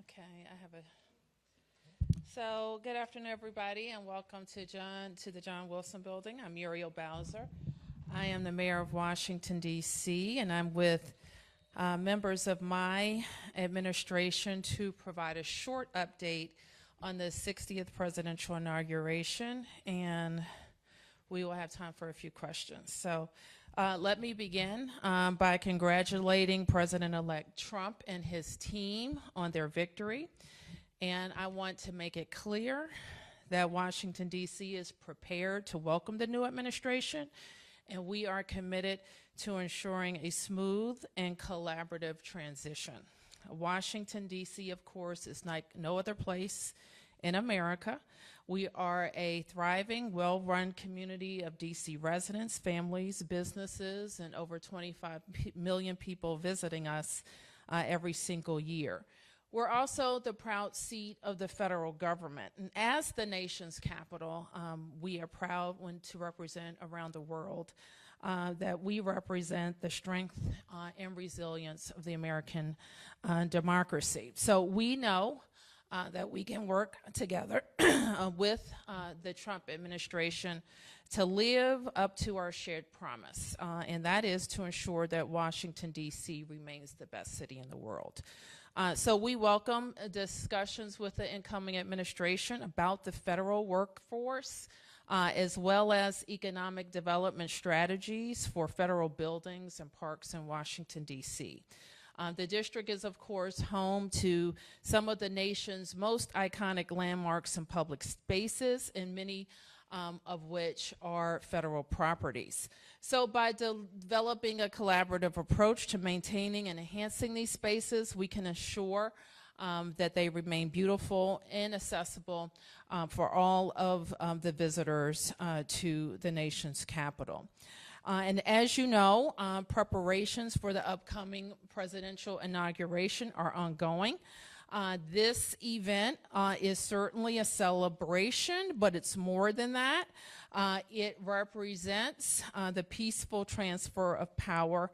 Okay, So good afternoon, everybody, and welcome to the John Wilson Building. I'm Muriel Bowser. I am the mayor of Washington, D.C., and I'm with members of my administration to provide a short update on the 60th presidential inauguration, and we will have time for a few questions. So let me begin by congratulating President-elect Trump and his team on their victory. And I want to make it clear that Washington, D.C. is prepared to welcome the new administration, and we are committed to ensuring a smooth and collaborative transition. Washington, D.C., of course, is like no other place in America. We are a thriving, well-run community of D.C. residents, families, businesses, and over 25 million people visiting us every single year. We're also the proud seat of the federal government. And as the nation's capital, we are proud to represent around the world that we represent the strength and resilience of the American democracy. So we know that we can work together with the Trump administration to live up to our shared promise, and that is to ensure that Washington, D.C. remains the best city in the world. So we welcome discussions with the incoming administration about the federal workforce, as well as economic development strategies for federal buildings and parks in Washington, D.C. The district is, of course, home to some of the nation's most iconic landmarks and public spaces, and many of which are federal properties. So by developing a collaborative approach to maintaining and enhancing these spaces, we can assure that they remain beautiful and accessible for all of the visitors to the nation's capital. And as you know, preparations for the upcoming presidential inauguration are ongoing. This event is certainly a celebration, but it's more than that. It represents the peaceful transfer of power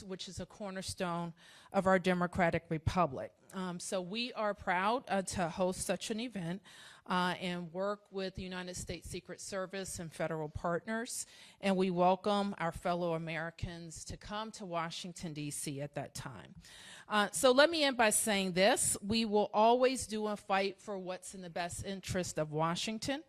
which is a cornerstone of our democratic republic. So we are proud to host such an event and work with the United States Secret Service and federal partners, and we welcome our fellow Americans to come to Washington, D.C. at that time. So let me end by saying this: we will always do a fight for what's in the best interest of Washington.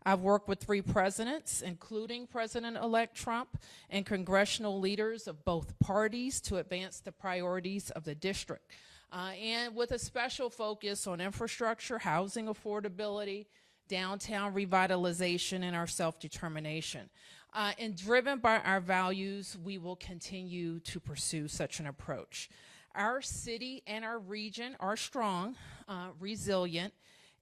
I've worked with 3 presidents, including President-elect Trump, and congressional leaders of both parties to advance the priorities of the district, and with a special focus on infrastructure, housing affordability, downtown revitalization, and our self-determination. And driven by our values, we will continue to pursue such an approach. Our city and our region are strong, resilient,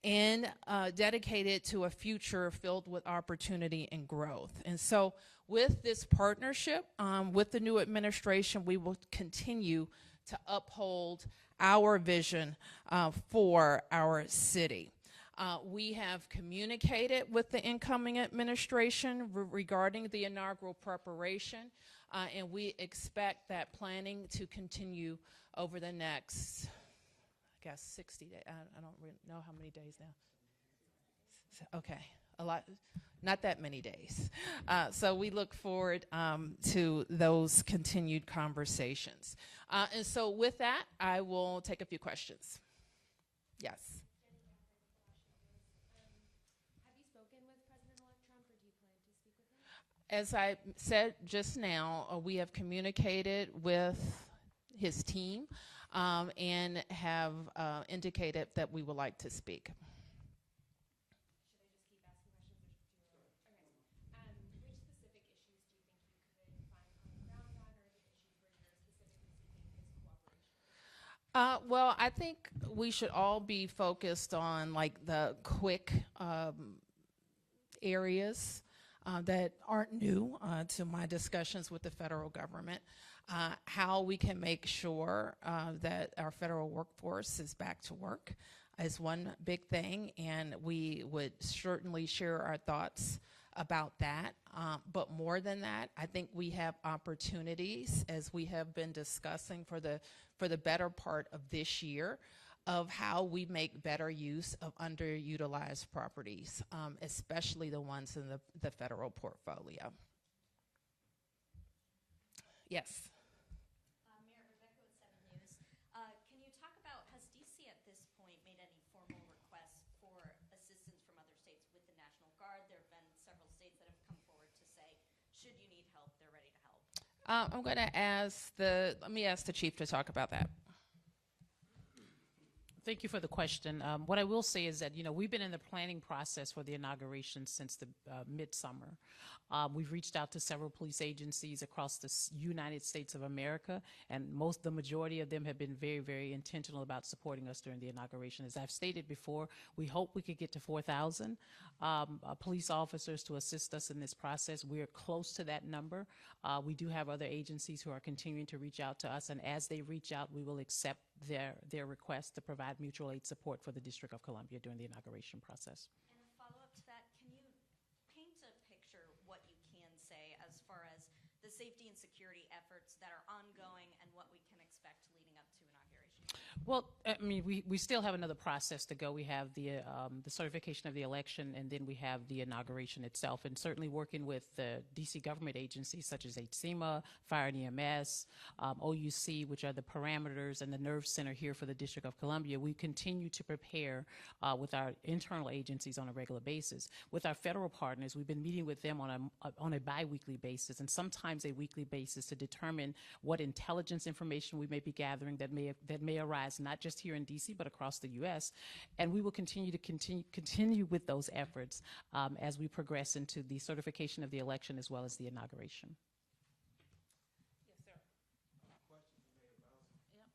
and dedicated to a future filled with opportunity and growth. And so with this partnership with the new administration, we will continue to uphold our vision for our city. We have communicated with the incoming administration regarding the inaugural preparation, and we expect that planning to continue over the next, 60 days. I don't really know how many days now. Okay, a lot, not that many days. So we look forward to those continued conversations. And so with that, I will take a few questions. Yes. Have you spoken with President-elect Trump, or do you plan to speak with him? As I said just now, we have communicated with his team and have indicated that we would like to speak. Should I just keep asking questions? Okay. Which specific issues do you think you could find common ground on, or the issues where you're specifically seeking his cooperation? Well, I think we should all be focused on like the quick areas that aren't new to my discussions with the federal government. How we can make sure that our federal workforce is back to work is one big thing, and we would certainly share our thoughts about that. But more than that, I think we have opportunities, as we have been discussing for the better part of this year, of how we make better use of underutilized properties, especially the ones in the federal portfolio. Yes. Mayor Rebecca with 7 News. Can you talk about, has DC at this point made any formal requests for assistance from other states with the National Guard? There have been several states that have come forward to say, should you need help, they're ready to help. I'm going to let me ask the chief to talk about that. Thank you for the question. What I will say is that, we've been in the planning process for the inauguration since the midsummer. We've reached out to several police agencies across the United States of America, and the majority of them have been very, very intentional about supporting us during the inauguration. As I've stated before, we hope we could get to 4,000 police officers to assist us in this process. We're close to that number. We do have other agencies who are continuing to reach out to us, and as they reach out, we will accept their request to provide mutual aid support for the District of Columbia during the inauguration process. And a follow-up to that, can you paint a picture what you can say as far as the safety and security efforts that are ongoing and what we can expect leading up to inauguration? Well, I mean, we still have another process to go. We have the certification of the election, and then we have the inauguration itself. And certainly working with the D.C. government agencies such as HCEMA, Fire and EMS, OUC, which are the parameters and the nerve center here for the District of Columbia, we continue to prepare with our internal agencies on a regular basis. With our federal partners, we've been meeting with them on a bi-weekly basis and sometimes a weekly basis to determine what intelligence information we may be gathering that may arise not just here in D.C. but across the U.S. And we will continue with those efforts as we progress into the certification of the election as well as the inauguration. Yes, sir. Question for Mayor Bowser. Yep.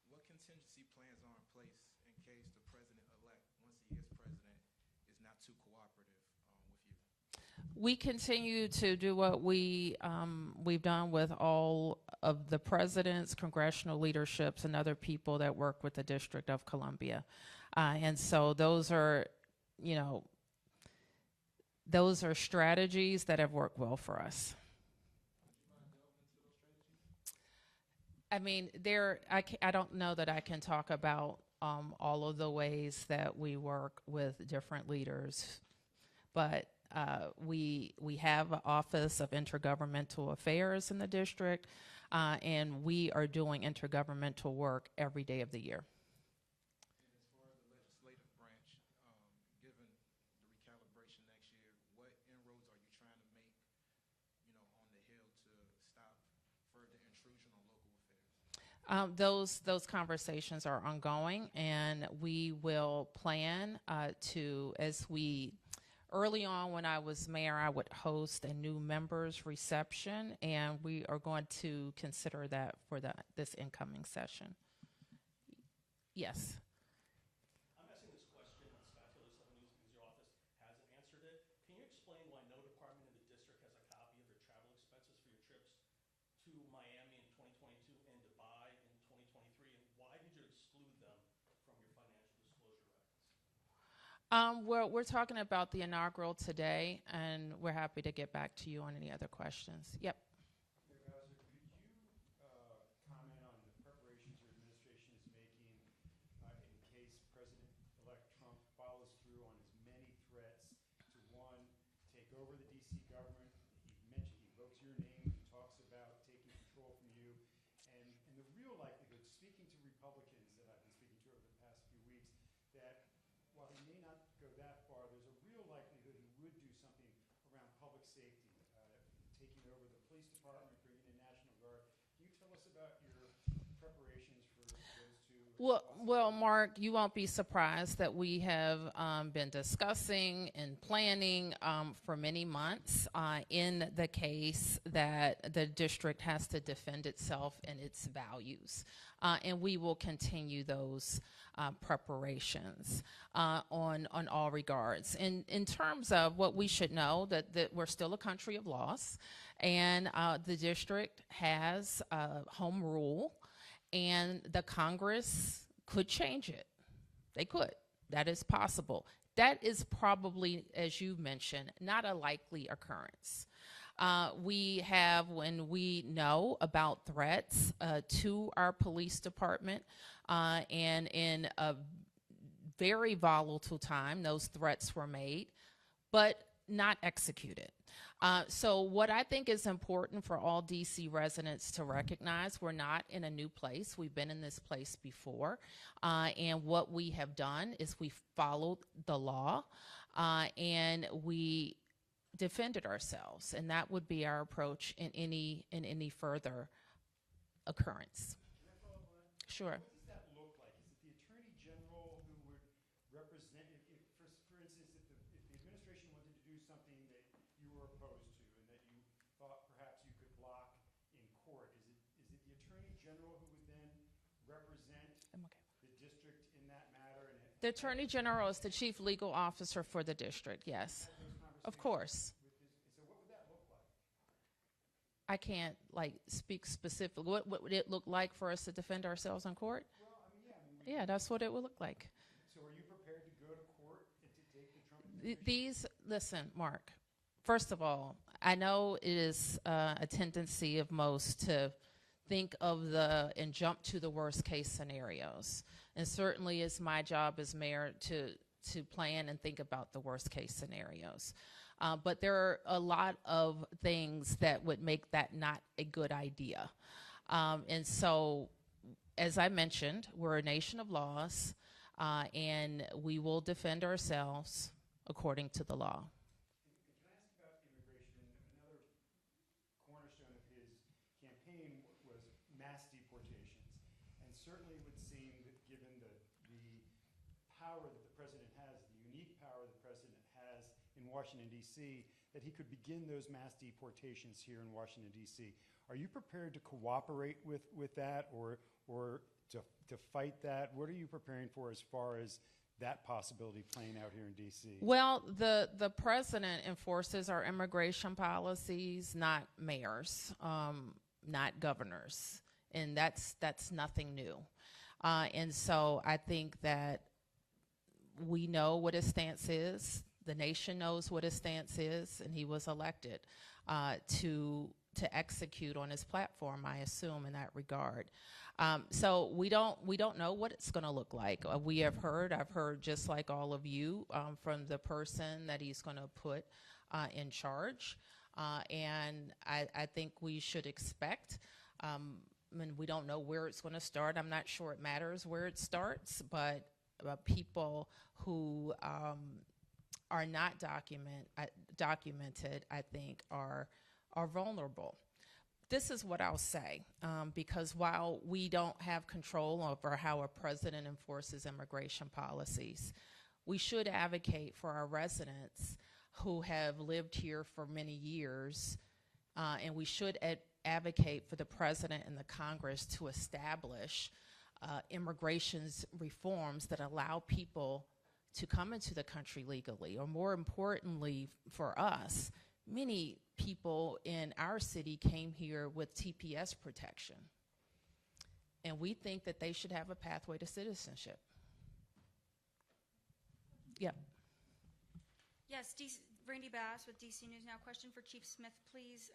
What contingency plans are in place in case the president-elect, once he is president, is not too cooperative with you? We continue to do what we've done with all of the presidents, congressional leaderships, and other people that work with the District of Columbia. And so those are strategies that have worked well for us. I mean, I don't know that I can talk about all of the ways that we work with different leaders, but we have an Office of Intergovernmental Affairs in the district, and we are doing intergovernmental work every day of the year. And as far as the legislative branch, given the recalibration next year, what inroads are you trying to make, on the Hill to stop further intrusion on local affairs? Those conversations are ongoing, and we will plan early on when I was mayor, I would host a new members reception, and we are going to consider that for this incoming session. Yes. I'm asking this question on Scott Taylor 7 News because your office hasn't answered it. Can you explain why no department in the district has a copy of your travel expenses for your trips to Miami in 2022 and Dubai in 2023, and why did you exclude them from your financial disclosure records? We're talking about the inaugural today, and we're happy to get back to you on any other questions. Yep. Mayor Bowser, could you comment on the preparations your administration is making in case President-elect Trump follows through on his many threats to, one, take over the D.C. government? He invokes your name, he talks about taking control from you, and the real likelihood, speaking to Republicans that I've been speaking to over the past few weeks, that while he may not go that far, there's a real likelihood he would do something around public safety, taking over the police department, bringing in National Guard. Can you tell us about your preparations for those two? Well, Mark, you won't be surprised that we have been discussing and planning for many months in the case that the district has to defend itself and its values. And we will continue those preparations on all regards. In terms of what we should know, that we're still a country of laws, and the district has home rule, and the Congress could change it. They could. That is possible. that is probably, as you mentioned, not a likely occurrence. We have, when we know about threats to our police department, and in a very volatile time, those threats were made, but not executed. So what I think is important for all DC residents to recognize, we're not in a new place. We've been in this place before. And what we have done is we followed the law, and we defended ourselves. And that would be our approach in any further occurrence. Can I follow up on that? Sure. What does that look like? Is it the Attorney General who would represent, for instance, if the administration wanted to do something that you were opposed to and that you thought perhaps you could block in court, is it the Attorney General who would then represent I'm okay. the district in that matter? And The Attorney General is the chief legal officer for the district, yes. have those Of conversations course. with his, so what would that look like? I can't speak specifically. What would it look like for us to defend ourselves in court? Well, Yeah, that's what it would look like. so are you prepared to go to court and to take the Trump administration? Listen, Mark, first of all, I know it is a tendency of most to think of and jump to the worst case scenarios. And certainly it's my job as mayor to plan and think about the worst case scenarios. But there are a lot of things that would make that not a good idea. And so, as I mentioned, we're a nation of laws, and we will defend ourselves according to the law. Can I ask about immigration? Another cornerstone of his campaign was mass deportations. And certainly it would seem that given the power that the president has, the unique power the president has in Washington, D.C., that he could begin those mass deportations here in Washington, D.C. Are you prepared to cooperate with that or to fight that? What are you preparing for as far as that possibility playing out here in D.C.? Well, the president enforces our immigration policies, not mayors, not governors, and that's nothing new. And so I think that we know what his stance is. The nation knows what his stance is, and he was elected to execute on his platform, I assume, in that regard. So we don't know what it's going to look like. I've heard just like all of you from the person that he's going to put in charge, and I think we should expect. I mean, we don't know where it's going to start. I'm not sure it matters where it starts, but people who are not documented, I think, are vulnerable. This is what I'll say, because while we don't have control over how a president enforces immigration policies, we should advocate for our residents who have lived here for many years, and we should advocate for the president and the Congress to establish immigration reforms that allow people to come into the country legally, or more importantly for us, many people in our city came here with TPS protection, and we think that they should have a pathway to citizenship. Yep. Yes, Randy Bass with DC News Now. Question for Chief Smith, please.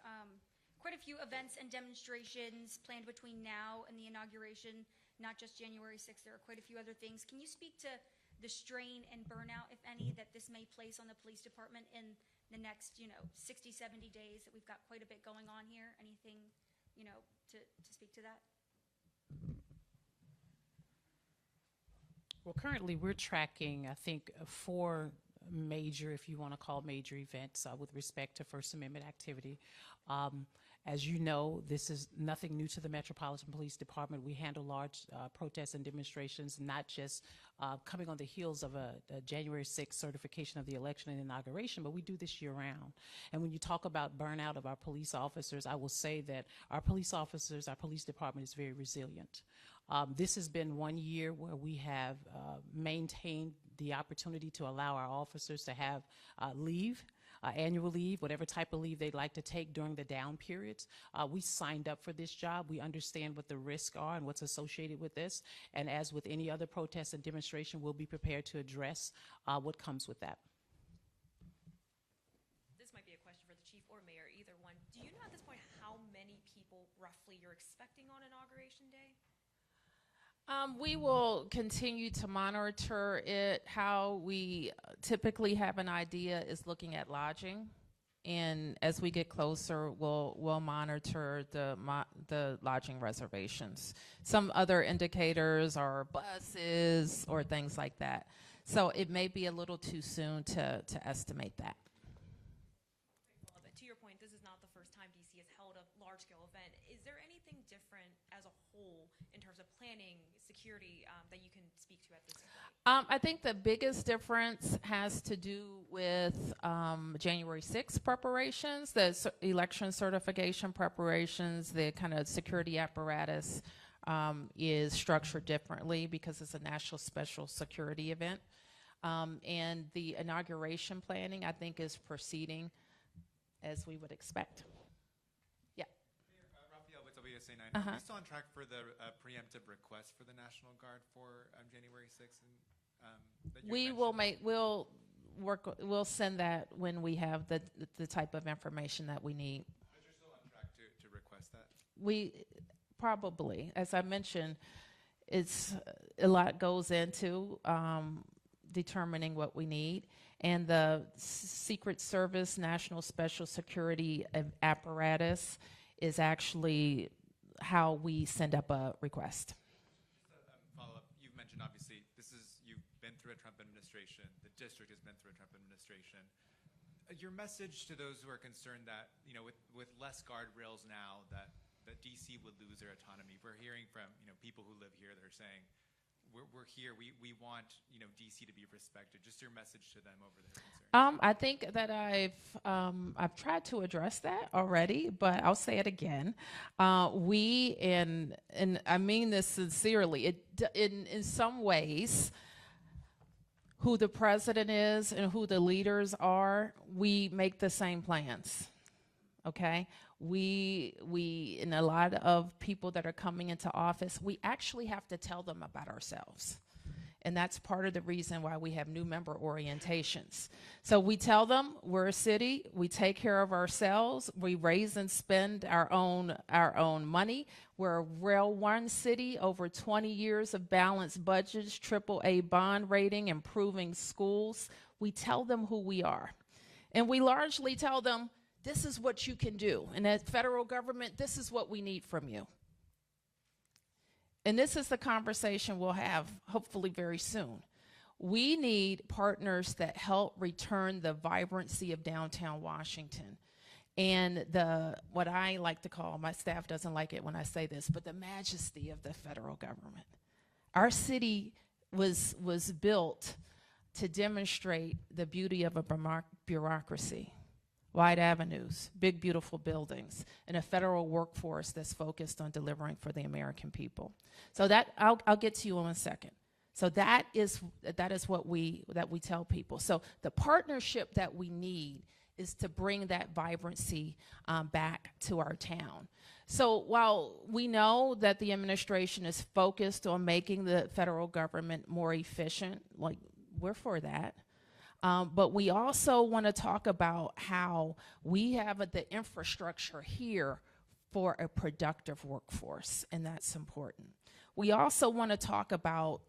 Quite a few events and demonstrations planned between now and the inauguration, not just January 6th. There are quite a few other things. Can you speak to the strain and burnout, if any, that this may place on the police department in the next, 60, 70 days, that we've got quite a bit going on here? Anything, to speak to that? Well, currently we're tracking, I think, 4 major, if you want to call major events with respect to First Amendment activity. As you know, this is nothing new to the Metropolitan Police Department. We handle large protests and demonstrations, not just coming on the heels of a January 6th certification of the election and inauguration, but we do this year round. And when you talk about burnout of our police officers, I will say that our police department is very resilient. This has been one year where we have maintained the opportunity to allow our officers to have leave annual leave, whatever type of leave they'd like to take during the down periods. We signed up for this job. We understand what the risks are and what's associated with this. And as with any other protest and demonstration, we'll be prepared to address what comes with that. This might be a question for the chief or mayor, either one. Do you know at this point how many people roughly you're expecting on Inauguration Day? We will continue to monitor it. How we typically have an idea is looking at lodging, and as we get closer, we'll monitor the lodging reservations. Some other indicators are buses or things like that. So it may be a little too soon to estimate that. To your point, this is not the first time DC has held a large-scale event. Is there anything different as a whole in terms of planning, security, that you can speak to at this point? I think the biggest difference has to do with January 6th preparations, the election certification preparations, the kind of security apparatus is structured differently because it's a national special security event. And the inauguration planning, I think, is proceeding as we would expect. Yeah. Raphael with WJLA 9. Are we still on track for the preemptive request for the National Guard for January 6th? We'll send that when we have the type of information that we need. But you're still on track to request that? We probably, as I mentioned, it's a lot goes into determining what we need, and the Secret Service National Special Security apparatus is actually how we send up a request. Just a follow-up. You've mentioned, obviously, you've been through a Trump administration. The district has been through a Trump administration. Your message to those who are concerned that, with less guardrails now, that DC would lose their autonomy. We're hearing from, people who live here that are saying, we're here. We want DC to be respected. Just your message to them over their concerns. I think that I've tried to address that already, but I'll say it again. And I mean this sincerely. In some ways, who the president is and who the leaders are, we make the same plans. Okay. And a lot of people that are coming into office, we actually have to tell them about ourselves. And that's part of the reason why we have new member orientations. So we tell them we're a city, we take care of ourselves, we raise and spend our own money. We're a rail one city, over 20 years of balanced budgets, AAA bond rating, improving schools. We tell them who we are. And we largely tell them, this is what you can do. And as federal government, this is what we need from you. And this is the conversation we'll have hopefully very soon. We need partners that help return the vibrancy of downtown Washington and what I like to call, my staff doesn't like it when I say this, but the majesty of the federal government. Our city was built to demonstrate the beauty of a bureaucracy. Wide avenues, big, beautiful buildings, and a federal workforce that's focused on delivering for the American people. So that I'll get to you in a second. So that is what we tell people. So the partnership that we need is to bring that vibrancy back to our town. So while we know that the administration is focused on making the federal government more efficient, like we're for that. But we also want to talk about how we have the infrastructure here for a productive workforce, and that's important. We also want to talk about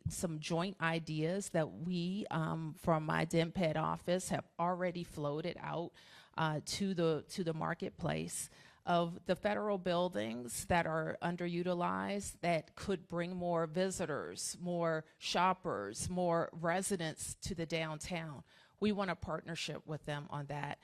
some joint ideas that we, from my DMPED office, have already floated out to the marketplace of the federal buildings that are underutilized that could bring more visitors, more shoppers, more residents to the downtown. We want a partnership with them on that,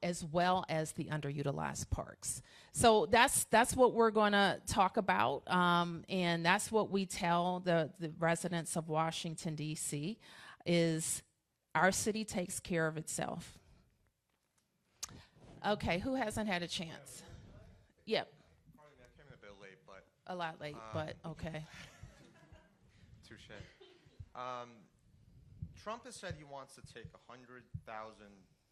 as well as the underutilized parks. So that's what we're going to talk about, and that's what we tell the residents of Washington, D.C., is our city takes care of itself. Okay, who hasn't had a chance? Yep. Pardon me, I came in a bit late, but... A lot late, but okay. Touche. Trump has said he wants to take 100,000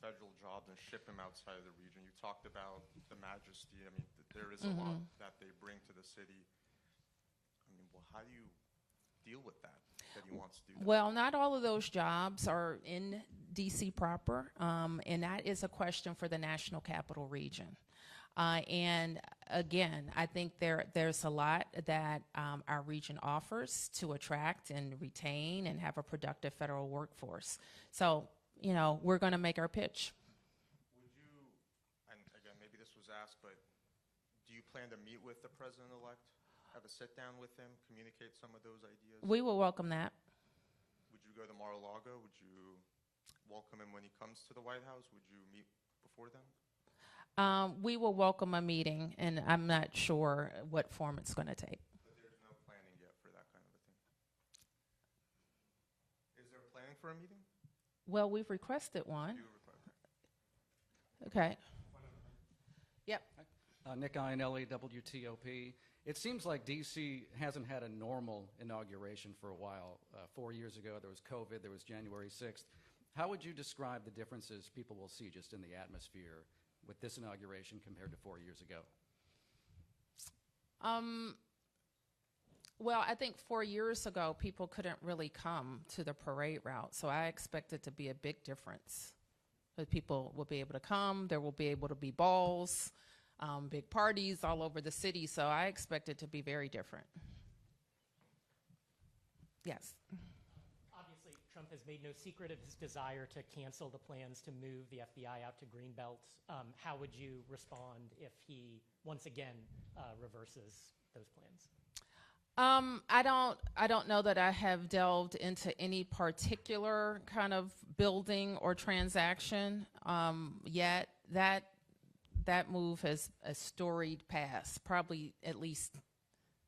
federal jobs and ship them outside of the region. You talked about the majesty. I mean, there is a lot that they bring to the city. I mean, well, how do you deal with that he wants to do that? Well, not all of those jobs are in D.C. proper, and that is a question for the National Capital Region. And again, I think there's a lot that our region offers to attract and retain and have a productive federal workforce. So, you know, we're going to make our pitch. Would you, and again, maybe this was asked, but do you plan to meet with the president-elect, have a sit-down with him, communicate some of those ideas? We will welcome that. Would you go to Mar-a-Lago? Would you welcome him when he comes to the White House? Would you meet before then? We will welcome a meeting, and I'm not sure what form it's going to take. But there's no planning yet for that kind of a thing. Is there planning for a meeting? Well, we've requested one. You request. Okay. Yep. Nick Ionelli, WTOP. It seems like D.C. hasn't had a normal inauguration for a while. 4 years ago, there was COVID, there was January 6th. How would you describe the differences people will see just in the atmosphere with this inauguration compared to 4 years ago? Well, I think 4 years ago, people couldn't really come to the parade route, so I expect it to be a big difference. That people will be able to come, there will be able to be balls, big parties all over the city, so I expect it to be very different. Yes. Obviously, Trump has made no secret of his desire to cancel the plans to move the FBI out to Greenbelt. How would you respond if he once again reverses those plans? I don't know that I have delved into any particular kind of building or transaction yet. That move has a storied past, probably at least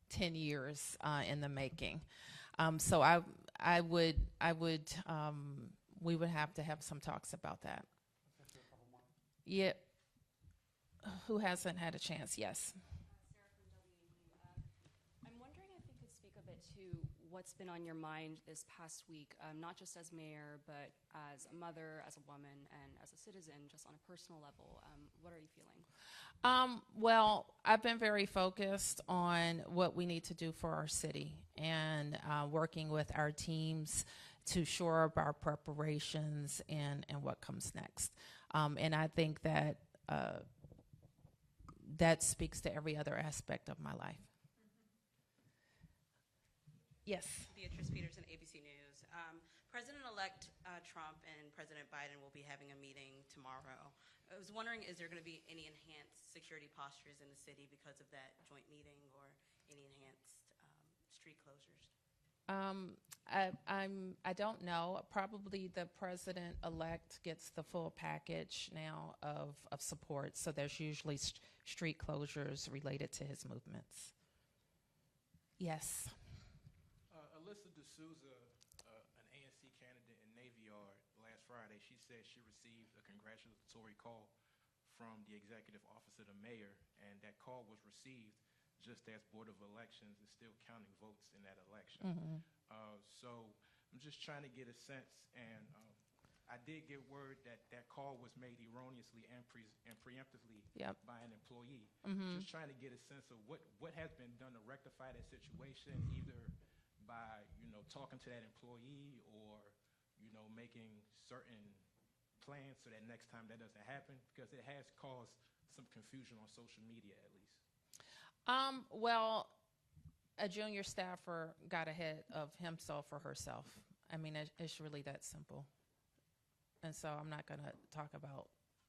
10 years in the making. So we would have to have some talks about that. Yeah. Who hasn't had a chance? Yes. I'm wondering if you could speak a bit to what's been on your mind this past week, not just as mayor, but as a mother, as a woman, and as a citizen, just on a personal level. What are you feeling? Well, I've been very focused on what we need to do for our city and working with our teams to shore up our preparations and what comes next. And I think that that speaks to every other aspect of my life. Yes. Beatrice Peterson, ABC News. President-elect Trump and President Biden will be having a meeting tomorrow. I was wondering, is there going to be any enhanced security postures in the city because of that joint meeting, or any enhanced street closures? I don't know. Probably the president-elect gets the full package now of support, so there's usually street closures related to his movements. Yes. Alyssa D'Souza, an ANC candidate in Navy Yard last Friday, she said she received a congratulatory call from the executive office of the mayor, and that call was received just as Board of Elections is still counting votes in that election. Mm-hmm. So I'm just trying to get a sense, and I did get word that that call was made erroneously and preemptively by an employee. Mm-hmm. Just trying to get a sense of what has been done to rectify that situation, either by, talking to that employee or, making certain plans so that next time that doesn't happen, because it has caused some confusion on social media, at least. Well, a junior staffer got ahead of himself or herself. I mean, it's really that simple. And so I'm not going to talk about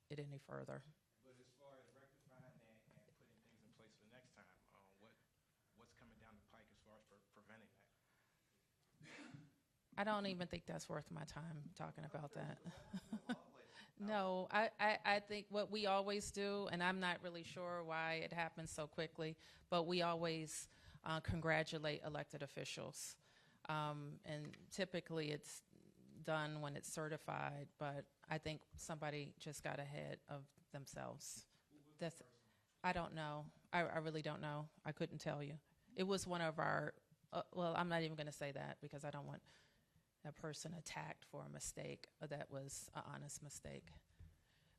it any further. But as far as rectifying that and putting things in place for next time, what's coming down the pike as far as preventing that? I don't even think that's worth my time talking about that. No, I think what we always do, and I'm not really sure why it happens so quickly, but we always congratulate elected officials. And typically it's done when it's certified, but I think somebody just got ahead of themselves. I don't know. I really don't know. I couldn't tell you. It was one of our, well, I'm not even going to say that because I don't want a person attacked for a mistake. That was an honest mistake.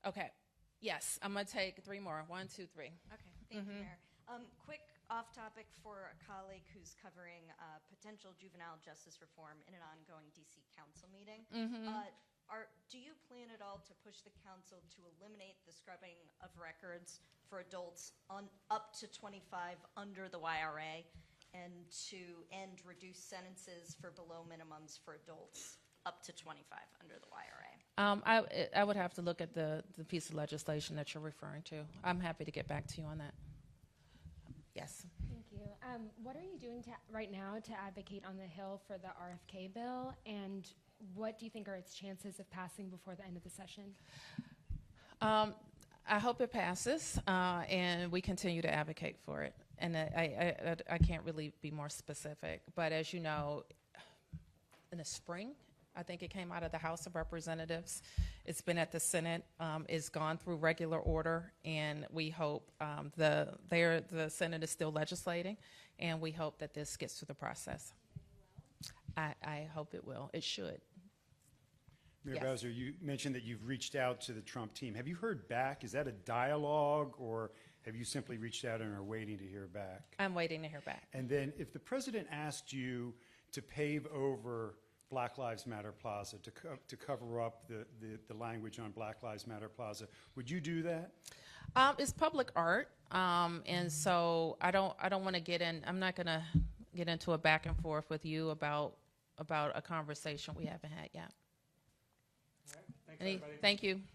Okay. Yes, I'm going to take 3 more. 1, 2, 3. Okay, thank you, Mayor. Quick off topic for a colleague who's covering potential juvenile justice reform in an ongoing DC council meeting. Do you plan at all to push the council to eliminate the scrubbing of records for adults up to 25 under the YRA and to end reduced sentences for below minimums for adults up to 25 under the YRA? I would have to look at the piece of legislation that you're referring to. I'm happy to get back to you on that. Yes. Thank you. What are you doing right now to advocate on the Hill for the RFK bill, and what do you think are its chances of passing before the end of the session? I hope it passes, and we continue to advocate for it. And I can't really be more specific, but as you know, in the spring, I think it came out of the House of Representatives. It's been at the Senate. It's gone through regular order, and we hope the Senate is still legislating, and we hope that this gets through the process. I hope it will. It should. Mayor Yes. Bowser, you mentioned that you've reached out to the Trump team. Have you heard back? Is that a dialogue, or have you simply reached out and are waiting to hear back? I'm waiting to hear back. And then if the president asked you to pave over Black Lives Matter Plaza, to cover up the language on Black Lives Matter Plaza, would you do that? It's public art, and so I don't want to get in. I'm not going to get into a back and forth with you about a conversation we haven't had yet. All right. Thanks, everybody. Thank you.